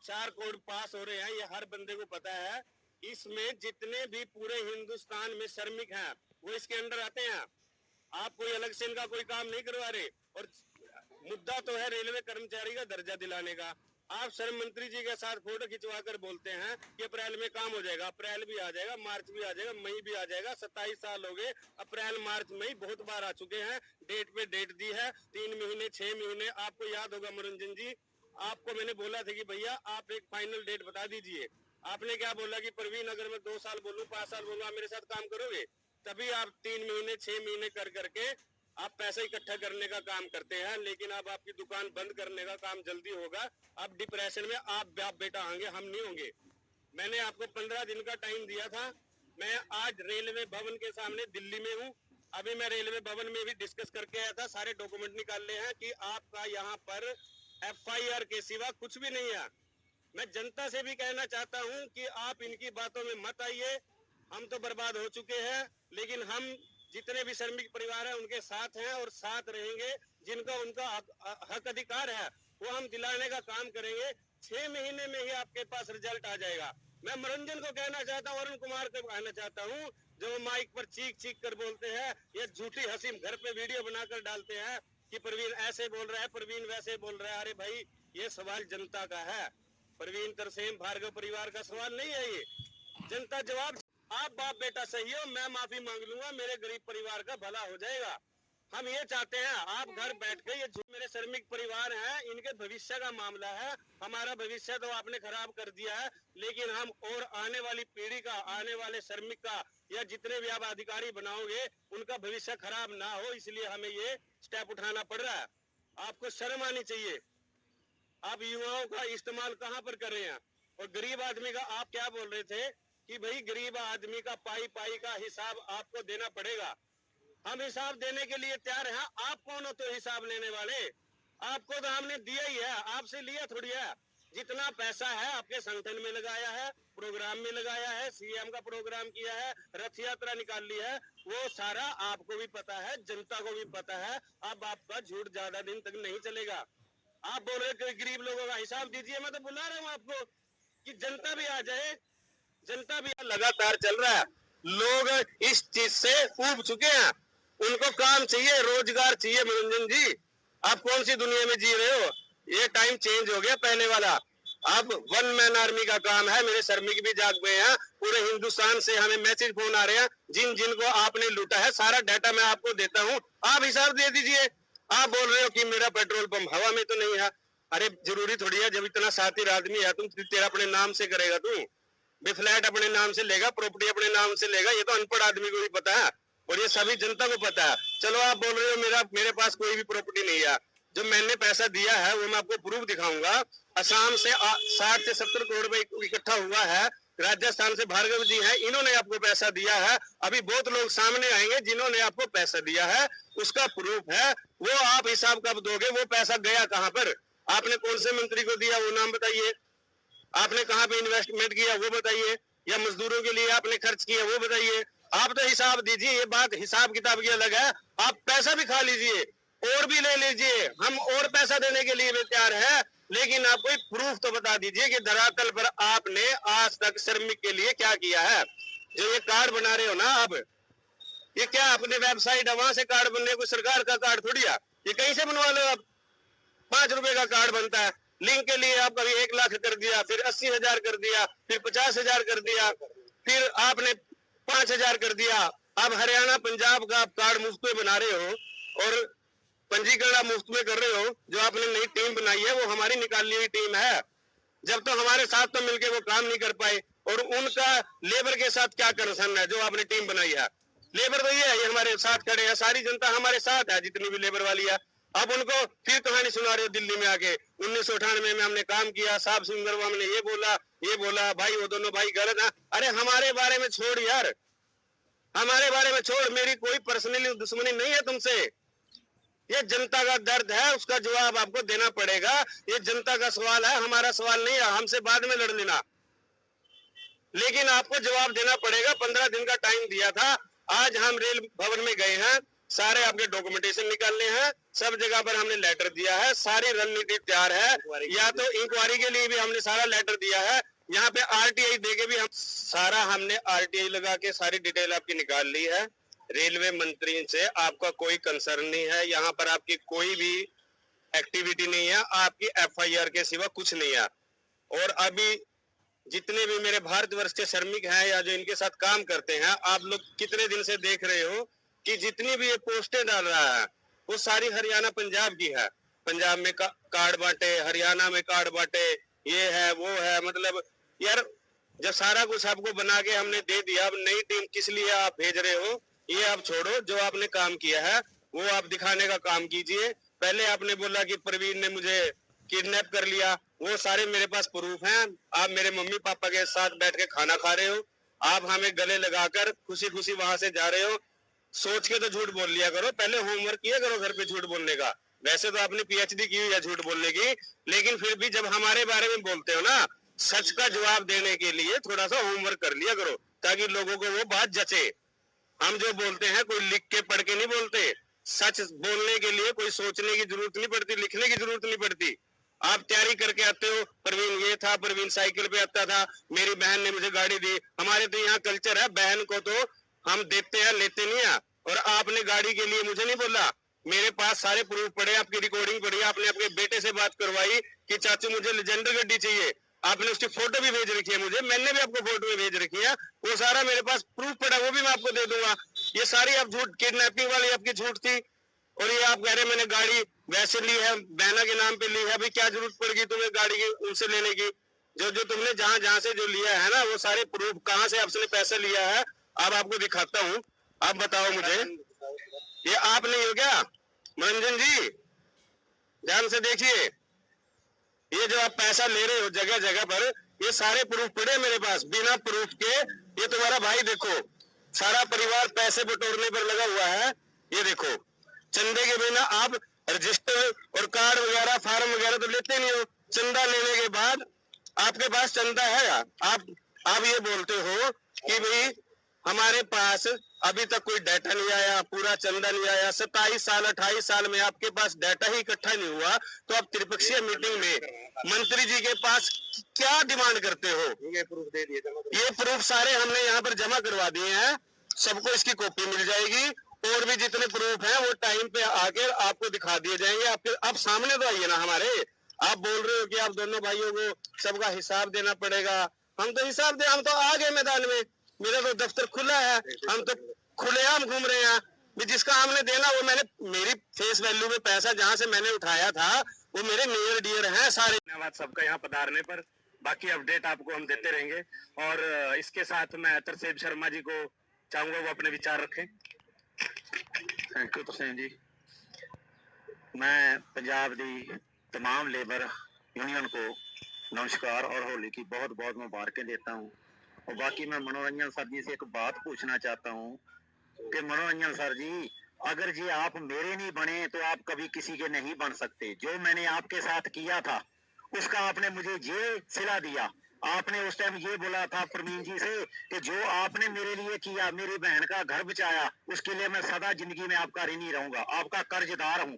4 करोड़ पास हो रहे हैं, ये हर बंदे को पता है। इसमें जितने भी पूरे हिंदुस्तान में श्रमिक हैं वो इसके अंडर आते हैं। आप कोई अलग से इनका कोई काम नहीं करवा रहे। और मुद्दा तो है रेलवे कर्मचारी का दर्जा दिलाने का। आप श्रम मंत्री जी के साथ फोटो खिंचवा कर बोलते हैं कि अप्रैल में काम हो जाएगा। अप्रैल भी आ जाएगा, मार्च भी आ जाएगा, मई भी आ जाएगा। 27 साल हो गए, अप्रैल मार्च मई बहुत बार आ चुके हैं। डेट पे डेट दी है, 3 महीने 6 महीने। आपको याद होगा मनोरंजन जी, आपको मैंने बोला था कि भैया आप एक फाइनल डेट बता दीजिए। आपने क्या बोला कि प्रवीण अगर मैं 2 साल बोलूं 5 साल बोलूं आप मेरे साथ काम करोगे? तभी आप 3 महीने 6 महीने कर करके आप पैसा इकट्ठा करने का काम करते हैं। लेकिन अब आपकी दुकान बंद करने का काम जल्दी होगा। अब डिप्रेशन में आप बाप बेटा होंगे, हम नहीं होंगे। मैंने आपको 15 दिन का टाइम दिया था। मैं आज रेलवे भवन के सामने दिल्ली में हूँ। अभी मैं रेलवे भवन में भी डिस्कस करके आया था, सारे डॉक्यूमेंट निकाले हैं कि आपका यहाँ पर FIR के सिवा कुछ भी नहीं है। मैं जनता से भी कहना चाहता हूँ कि आप इनकी बातों में मत आइए। हम तो बर्बाद हो चुके हैं, लेकिन हम जितने भी श्रमिक परिवार हैं उनके साथ हैं और साथ रहेंगे। जिनका उनका हक अधिकार है वो हम दिलाने का काम करेंगे। 6 महीने में ही आपके पास रिजल्ट आ जाएगा। मैं मनोरंजन को कहना चाहता हूँ, अरुण कुमार को कहना चाहता हूँ, जो माइक पर चीख चीख कर बोलते हैं, ये झूठी हंसी घर पे वीडियो बनाकर डालते हैं कि प्रवीण ऐसे बोल रहा है, प्रवीण वैसे बोल रहा है। अरे भाई, ये सवाल जनता का है। प्रवीण तरसेम भार्गव परिवार का सवाल नहीं है ये। जनता जवाब, आप बाप बेटा सही हो, मैं माफी मांग लूंगा, मेरे गरीब परिवार का भला हो जाएगा। हम ये चाहते हैं आप घर बैठ के, ये जो मेरे श्रमिक परिवार हैं इनके भविष्य का मामला है। हमारा भविष्य तो आपने खराब कर दिया है, लेकिन हम और आने वाली पीढ़ी का, आने वाले श्रमिक का, या जितने भी आप अधिकारी बनाओगे उनका भविष्य खराब ना हो, इसलिए हमें ये स्टेप उठाना पड़ रहा है। आपको शर्म आनी चाहिए। आप युवाओं का इस्तेमाल कहां पर कर रहे हैं? और गरीब आदमी का आप क्या बोल रहे थे कि भाई गरीब आदमी का पाई पाई का हिसाब आपको देना पड़ेगा। हम हिसाब देने के लिए तैयार हैं। आप कौन हो तो हिसाब लेने वाले? आपको तो हमने दिया ही है, आपसे लिया थोड़ी है। जितना पैसा है आपके संगठन में लगाया है, प्रोग्राम में लगाया है, CM का प्रोग्राम किया है, रथ यात्रा निकाल ली है, वो सारा आपको भी पता है, जनता को भी पता है। अब आपका झूठ ज्यादा दिन तक नहीं चलेगा। आप बोल रहे कि गरीब लोगों का हिसाब दीजिए, मैं तो बुला रहा हूँ आपको कि जनता भी आ जाए। जनता भी लगातार चल रहा है। लोग इस चीज से ऊब चुके हैं, उनको काम चाहिए, रोजगार चाहिए। मनोरंजन जी, आप कौन सी दुनिया में जी रहे हो? ये टाइम चेंज हो गया पहले वाला। अब 1 मैन आर्मी का काम है। मेरे श्रमिक भी जाग गए हैं। पूरे हिंदुस्तान से हमें मैसेज फोन आ रहे हैं, जिन जिनको आपने लूटा है सारा डाटा मैं आपको देता हूँ, आप हिसाब दे दीजिए। आप बोल रहे हो कि मेरा पेट्रोल पंप हवा में तो नहीं है। अरे जरूरी थोड़ी है, जब इतना साथी आदमी है तुम, तेरा अपने नाम से करेगा तू भी, फ्लैट अपने नाम से लेगा, प्रॉपर्टी अपने नाम से लेगा। ये तो अनपढ़ आदमी को भी पता है और ये सभी जनता को पता है। चलो आप बोल रहे हो मेरे पास कोई भी प्रॉपर्टी नहीं है। जो मैंने पैसा दिया है वो मैं आपको प्रूफ दिखाऊंगा। असम से 60 से 70 करोड़ रुपए इकट्ठा हुआ है। राजस्थान से भार्गव जी हैं, इन्होंने आपको पैसा दिया है। अभी बहुत लोग सामने आएंगे जिन्होंने आपको पैसा दिया है, उसका प्रूफ है। वो आप हिसाब कब दोगे? वो पैसा गया कहां पर? आपने कौन से मंत्री को दिया वो नाम बताइए। आपने कहां पे इन्वेस्टमेंट किया वो बताइए, या मजदूरों के लिए आपने खर्च किया वो बताइए। आप तो हिसाब दीजिए। ये बात हिसाब किताब की अलग है। आप पैसा भी खा लीजिए और भी ले लीजिए, हम और पैसा देने के लिए भी तैयार है, लेकिन आप कोई प्रूफ तो बता दीजिए कि धरातल पर आपने आज तक श्रमिक के लिए क्या किया है। जो ये कार्ड बना रहे हो ना आप, ये क्या अपने वेबसाइट है वहां से कार्ड बनने, कोई सरकार का कार्ड थोड़ी है। ये कहीं से बनवा लो आप। 5 रुपए का कार्ड बनता है, लिंक के लिए आप कभी 1 लाख कर दिया, फिर 80,000 कर दिया, फिर 50,000 कर दिया, फिर आपने 5,000 कर दिया। अब हरियाणा पंजाब का आप कार्ड मुफ्त में बना रहे हो और पंजीकरण आप मुफ्त में कर रहे हो। जो आपने नई टीम बनाई है वो हमारी निकाली हुई टीम है। जब तो हमारे साथ तो मिलकर वो काम नहीं कर पाए, और उनका लेबर के साथ क्या कंसर्न है? जो आपने टीम बनाई है, लेबर तो ये है, ये हमारे साथ खड़े हैं, सारी जनता हमारे साथ है, जितनी भी लेबर वाली है। अब उनको फिर कहानी सुना रहे हो दिल्ली में आके, 1998 में हमने काम किया, साहब सुंदरवा हमने ये बोला भाई, वो दोनों भाई गलत है। अरे हमारे बारे में छोड़ यार, हमारे बारे में छोड़। मेरी कोई पर्सनली दुश्मनी नहीं है तुमसे। ये जनता का दर्द है, उसका जवाब आपको देना पड़ेगा। ये जनता का सवाल है, हमारा सवाल नहीं है। हमसे बाद में लड़ लेना, लेकिन आपको जवाब देना पड़ेगा। 15 दिन का टाइम दिया था। आज हम रेल भवन में गए हैं, सारे आपके डॉक्यूमेंटेशन निकालने हैं, सब जगह पर हमने लेटर दिया है, सारी रणनीति तैयार है। या तो इंक्वायरी के लिए भी हमने सारा लेटर दिया है, यहाँ पे आरटीआई देके भी हमने आरटीआई लगा के सारी डिटेल आपकी निकाल ली है। रेलवे मंत्री से आपका कोई कंसर्न नहीं है, यहाँ पर आपकी कोई भी एक्टिविटी नहीं है, आपकी एफआईआर के सिवा कुछ नहीं है। और अभी जितने भी मेरे भारतवर्ष के श्रमिक हैं या जो इनके साथ काम करते हैं, आप लोग कितने दिन से देख रहे हो कि जितनी भी ये पोस्टें डाल रहा है वो सारी हरियाणा पंजाब की है। पंजाब में कार्ड बांटे, हरियाणा में कार्ड बांटे, ये है वो है। मतलब यार जब सारा कुछ आपको बना के हमने दे दिया, अब नई टीम किस लिए आप भेज रहे हो ये आप छोड़ो। जो आपने काम किया है वो आप दिखाने का काम कीजिए। पहले आपने बोला कि प्रवीण ने मुझे किडनैप कर लिया, वो सारे मेरे पास प्रूफ हैं। आप मेरे मम्मी पापा के साथ बैठ के खाना खा रहे हो, आप हमें गले लगाकर खुशी खुशी वहां से जा रहे हो। सोच के तो झूठ बोल लिया करो, पहले होमवर्क किया करो घर पे झूठ बोलने का। वैसे तो आपने पीएचडी की हुई है झूठ बोलने की, लेकिन फिर भी जब हमारे बारे में बोलते हो ना, सच का जवाब देने के लिए थोड़ा सा होमवर्क कर लिया करो, ताकि लोगों को वो बात जचे। हम जो बोलते हैं कोई लिख के पढ़ के नहीं बोलते। सच बोलने के लिए कोई सोचने की जरूरत नहीं पड़ती, लिखने की जरूरत नहीं पड़ती। आप तैयारी करके आते हो, प्रवीण ये था, प्रवीण साइकिल पे आता था, मेरी बहन ने मुझे गाड़ी दी। हमारे तो यहाँ कल्चर है, बहन को तो हम देते हैं, लेते नहीं है। और आपने गाड़ी के लिए मुझे नहीं बोला, मेरे पास सारे प्रूफ पड़े, आपकी रिकॉर्डिंग पड़ी, आपने अपने बेटे से बात करवाई कि चाचू मुझे लेजेंडर गड्डी चाहिए, आपने उसकी फोटो भी भेज रखी है मुझे, मैंने भी आपको फोटो भेज रखी है, वो सारा मेरे पास प्रूफ पड़ा, वो भी मैं आपको दे दूंगा। ये सारी आप झूठ, किडनैपिंग वाली आपकी झूठ थी। और ये आप कह रहे मैंने गाड़ी वैसे ली है, बहना के नाम पे ली है, अभी क्या जरूरत पड़ेगी तुम्हें गाड़ी की उनसे लेने की? जो जो तुमने जहां जहां से जो लिया है ना, वो सारे प्रूफ, कहां से आपने पैसा लिया है, अब आपको दिखाता हूँ। आप बताओ मुझे, ये आप नहीं हो क्या मनोरंजन जी? ध्यान से देखिए, ये जो आप पैसा ले रहे हो जगह जगह पर, ये सारे प्रूफ पड़े मेरे पास, बिना प्रूफ के। ये तुम्हारा भाई देखो, सारा परिवार पैसे बटोरने पर लगा हुआ है। ये देखो, चंदे के बिना आप रजिस्टर और कार्ड वगैरह, फार्म वगैरह तो लेते नहीं हो। चंदा लेने के बाद आपके पास चंदा है, आप ये बोलते हो कि भाई हमारे पास अभी तक कोई डाटा नहीं आया, पूरा चंदा नहीं आया। 27 साल 28 साल में आपके पास डाटा ही इकट्ठा नहीं हुआ, तो आप त्रिपक्षीय मीटिंग में मंत्री जी के पास क्या डिमांड करते हो? ये प्रूफ दे दिए, ये प्रूफ सारे हमने यहाँ पर जमा करवा दिए हैं, सबको इसकी कॉपी मिल जाएगी। और भी जितने प्रूफ हैं वो टाइम पे आकर आपको दिखा दिए जाएंगे। आपके आप सामने तो आइए ना हमारे। आप बोल रहे हो कि आप दोनों भाइयों को सबका हिसाब देना पड़ेगा, हम तो हिसाब दे, हम तो आ गए मैदान में, मेरा तो दफ्तर खुला है, हम तो खुलेआम घूम रहे हैं। जिसका हमने देना वो मैंने, मेरी फेस वैल्यू में पैसा जहां से मैंने उठाया था वो मेरे नियर डियर हैं सारे। धन्यवाद सबका यहाँ पधारने पर, बाकी अपडेट आपको हम देते रहेंगे। और इसके साथ मैं तरसेम शर्मा जी को चाहूंगा वो अपने विचार रखें। थैंक यू तरसेम जी। मैं पंजाब दी तमाम लेबर यूनियन को नमस्कार और होली की बहुत बहुत मुबारकें देता हूँ। और बाकी मैं मनोरंजन सर जी से एक बात पूछना चाहता हूँ कि मनोरंजन सर जी, अगर जी आप मेरे नहीं बने तो आप कभी किसी के नहीं बन सकते। जो मैंने आपके साथ किया था उसका आपने मुझे ये सिला दिया। आपने उस टाइम ये बोला था प्रवीण जी से कि जो आपने मेरे लिए किया, मेरी बहन का घर बचाया, उसके लिए मैं सदा जिंदगी में आपका ऋणी रहूंगा, आपका कर्जदार हूँ।